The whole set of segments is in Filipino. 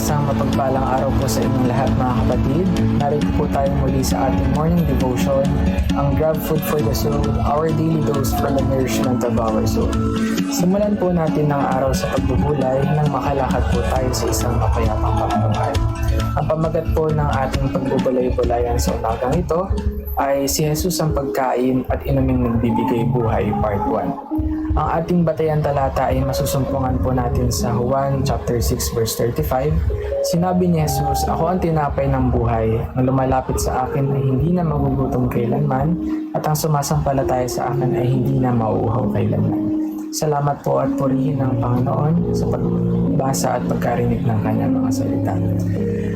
Isang mapagpalang araw po sa inyong lahat mga kapatid. Narito po tayo muli sa ating morning devotion, ang Grab Food for the Soul, our daily dose for the nourishment of our soul. Simulan po natin ang araw sa pagbubulay nang makalakad po tayo sa isang mapayapang pamumuhay. Ang pamagat po ng ating pagbubulay-bulayan sa umagang ito ay si Jesus ang pagkain at inuming nagbibigay buhay, part 1. Ang ating batayan talata ay masusumpungan po natin sa Juan chapter 6 verse 35. Sinabi ni Jesus, "Ako ang tinapay ng buhay, na lumalapit sa akin ay hindi na magugutom kailanman, at ang sumasampalataya sa akin ay hindi na mauuhaw kailanman." Salamat po at purihin ng Panginoon sa pagbasa at pagkarinig ng kanyang mga salita.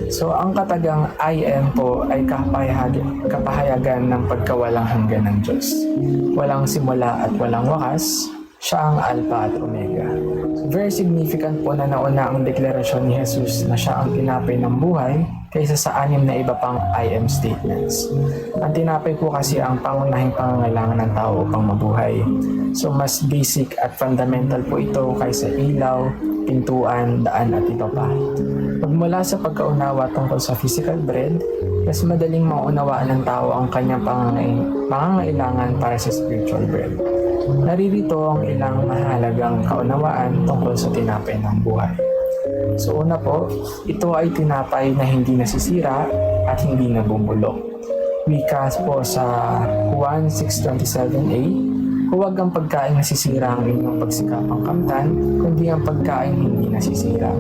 So, ang katagang I am po ay kapahayagan ng pagkawalang hanggan ng Diyos. Walang simula at walang wakas, siya ang Alpha at Omega. So, very significant po na nauna ang deklarasyon ni Jesus na siya ang tinapay ng buhay kaysa sa 6 na iba pang I am statements. Ang tinapay po kasi ang pangunahing pangangailangan ng tao upang mabuhay. So mas basic at fundamental po ito kaysa ilaw, pintuan, daan at iba pa. Pagmula sa pagkaunawa tungkol sa physical bread, mas madaling maunawaan ng tao ang kanyang pangangailangan para sa spiritual bread. Naririto ang ilang mahalagang kaunawaan tungkol sa tinapay ng buhay. So una po, ito ay tinapay na hindi nasisira at hindi nabubulok. Wika po sa Juan 6:27a, huwag ang pagkain nasisira ang inyong pagsikapang kamtan, kundi ang pagkain hindi nasisira.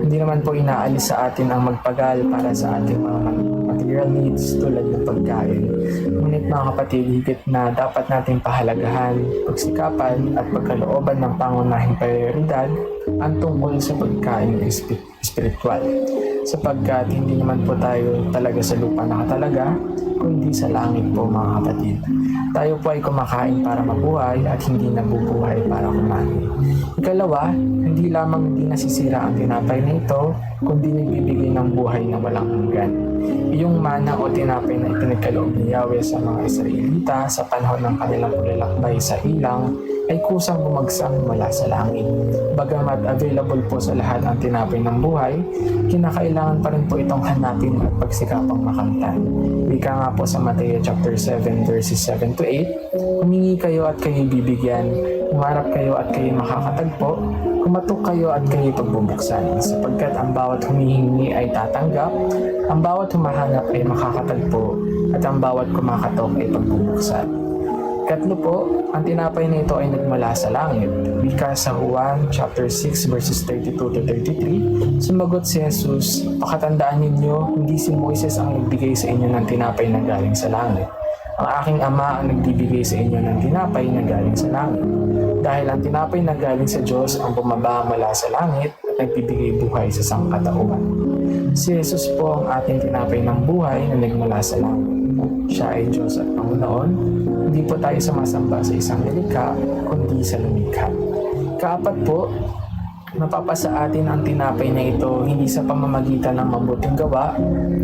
Hindi naman po inaalis sa atin ang magpagal para sa ating mga material needs tulad ng pagkain. Ngunit mga kapatid, higit na dapat natin pahalagahan, pagsikapan at pagkalooban ng pangunahing prioridad ang tungkol sa pagkain spiritual. Sapagkat hindi naman po tayo talaga sa lupa nakatalaga, kundi sa langit po mga kapatid. Tayo po ay kumakain para mabuhay at hindi nabubuhay para kumain. Ikalawa, hindi lamang hindi nasisira ang tinapay na ito, kundi nagbibigay ng buhay na walang hanggan. Iyong mana o tinapay na ipinagkaloob ni Yahweh sa mga Israelita sa panahon ng kanilang paglalakbay sa ilang ay kusang bumagsak mula sa langit. Bagamat available po sa lahat ang tinapay ng buhay, kinakailangan pa rin po itong hanapin at pagsikapang makamtan. Wika nga po sa Mateo chapter 7 verses 7 to 8, humingi kayo at kayo bibigyan, umarap kayo at kayo makakatagpo, kumatok kayo at kayo pagbubuksan, sapagkat ang bawat humihingi ay tatanggap, ang bawat humahanap ay makakatagpo, at ang bawat kumakatok ay pagbubuksan. Katlo po, ang tinapay na ito ay nagmula sa langit. Wika sa Juan chapter 6 verses 32 to 33, sumagot si Jesus, pakatandaan ninyo, hindi si Moises ang nagbigay sa inyo ng tinapay na galing sa langit. Ang aking ama ang nagbibigay sa inyo ng tinapay na galing sa langit. Dahil ang tinapay na galing sa Diyos ang bumaba mula sa langit at nagbibigay buhay sa sangkatauhan. Si Jesus po ang ating tinapay ng buhay na nagmula sa langit. Siya ay Diyos at Panginoon. Hindi po tayo sumasamba sa isang nilikha, kundi sa lumikha. Kaapat po, mapapasa atin ang tinapay na ito hindi sa pamamagitan ng mabuting gawa,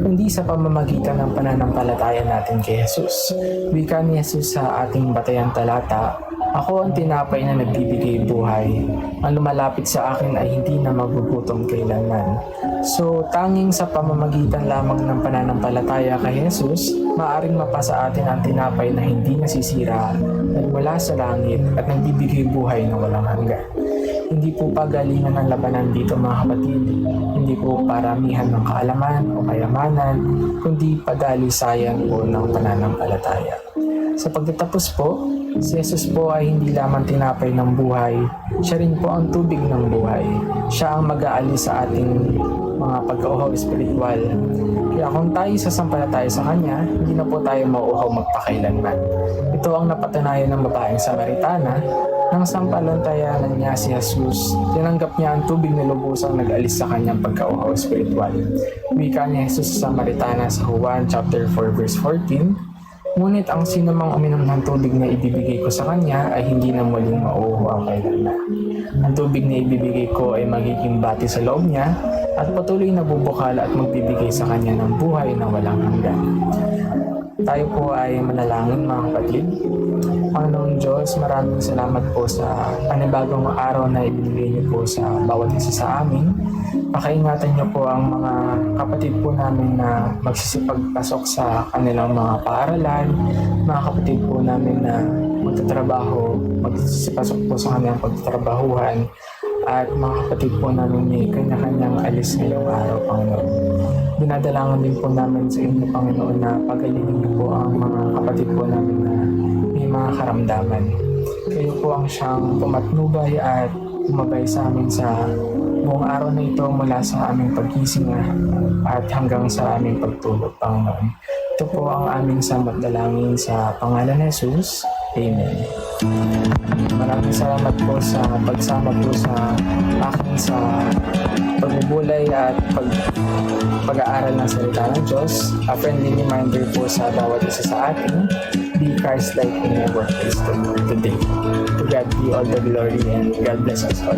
kundi sa pamamagitan ng pananampalataya natin kay Jesus. Wika ni Jesus sa ating batayang talata, ako ang tinapay na nagbibigay buhay. Ang lumalapit sa akin ay hindi na magugutom kailanman. So, tanging sa pamamagitan lamang ng pananampalataya kay Jesus, maaring mapasa atin ang tinapay na hindi nasisira, nagmula sa langit at nagbibigay buhay na walang hanggan. Hindi po pagalingan ng labanan dito mga kapatid, hindi po paramihan ng kaalaman o kayamanan, kundi pagalisayan po ng pananampalataya. Sa pagtatapos po, si Jesus po ay hindi lamang tinapay ng buhay, siya rin po ang tubig ng buhay. Siya ang mag-aalis sa ating mga pag-uuhaw espiritual. Kaya kung tayo sasampalataya sa Kanya, hindi na po tayo mauuhaw magpakailanman. Ito ang napatunayan ng babaeng Samaritana. Nang sampalantayanan niya si Jesus, tinanggap niya ang tubig na lubusang nag-alis sa kanyang pagkauhaw espiritual. Wika ni Jesus sa Samaritana sa Juan chapter 4 verse 14, ngunit ang sinumang uminom ng tubig na ibibigay ko sa kanya ay hindi na muling mauuhaw kailanman. Ang tubig na ibibigay ko ay magiging bati sa loob niya at patuloy na bubukal at magbibigay sa kanya ng buhay na walang hanggan. Tayo po ay manalangin mga kapatid. Panginoong Diyos, maraming salamat po sa panibagong araw na ibinigay niyo po sa bawat isa sa amin. Pakaingatan niyo po ang mga kapatid po namin na magsisipagpasok sa kanilang mga paaralan, mga kapatid po namin na magtatrabaho, magsisipasok po sa kanilang pagtatrabahuhan, at mga kapatid po namin may kanya-kanyang alis ngayong araw, Panginoon. Dinadalangan din po namin sa inyo, Panginoon, na pagalingin niyo po ang mga kapatid po namin na may mga karamdaman. Kayo po ang siyang pumatnubay at umabay sa amin sa buong araw na ito mula sa aming paggising at hanggang sa aming pagtulog, Panginoon. Ito po ang aming samot dalangin sa pangalan ni Jesus. Amen. Maraming salamat po sa pagsama po sa akin sa pagbubulay at pag-aaral ng salita ng Diyos. A friendly reminder po sa bawat isa sa atin, be Christ-like in your workplace today. To God be all the glory and God bless us all.